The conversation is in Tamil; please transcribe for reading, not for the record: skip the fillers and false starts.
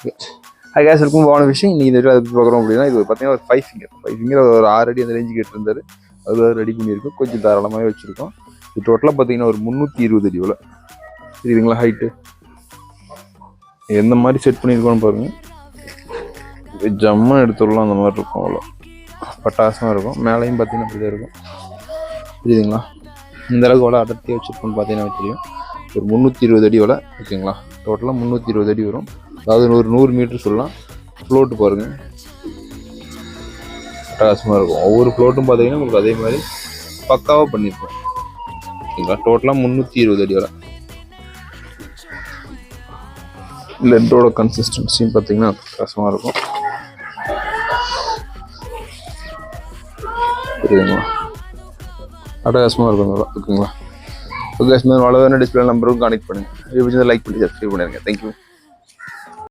ஹாய் கேஸ் இருக்கும் போன விஷயம் இன்றைக்கி இந்த வீடியோ அதை பார்க்குறோம் அப்படின்னா இது பார்த்தீங்கன்னா ஒரு 5 ஃபிங்கர் ஒரு 6 அடி அந்த ரேஞ்சு கேட்டிருந்தாரு. அது ரெடி பண்ணியிருக்கோம், கொஞ்சம் தாராளமாகவே வச்சுருக்கோம். இது டோட்டலாக பார்த்தீங்கன்னா ஒரு 320 அடி போல் சரிங்களா ஹைட்டு. எந்த மாதிரி செட் பண்ணியிருக்கோன்னு பாருங்கள். இது ஜம்மா எடுத்துடலாம் அந்த மாதிரி இருக்கும், அவ்வளோ பட்டாசமாக இருக்கும். மேலேயும் பார்த்தீங்கன்னா இப்படி தான் இருக்கும் புரியுதுங்களா. இந்த அளவுக்கு எவ்வளோ அடர்த்தியாக வச்சுருக்கோன்னு பார்த்தீங்கன்னா தெரியும். ஒரு 320 அடி வரை ஓகேங்களா. டோட்டலாக 320 அடி வரும். அதாவது ஒரு 100 மீட்டர் சொல்லலாம். ஃப்ளோட்டு பாருங்கள் அட்டகாசமாக இருக்கும். ஒவ்வொரு ஃப்ளோட்டும் பார்த்தீங்கன்னா உங்களுக்கு அதே மாதிரி பக்காவாக பண்ணியிருக்கோம் ஓகேங்களா. டோட்டலாக 320 அடி வரை. லெட்டோட கன்சிஸ்டன்சியும் பார்த்தீங்கன்னா அட்டகாசமாக இருக்கும் புரியுதுங்களா. அட்டகாசமாக இருக்கும் ஓகேங்களா. ஓகே, அவ்வளோ வேணும். டிஸ்பிளே நம்பருக்கும் கனெக்ட் பண்ணுங்கள். லைக் பண்ணி சப்ஸ்கிரைப் பண்ணிடுங்க. தேங்க்யூ.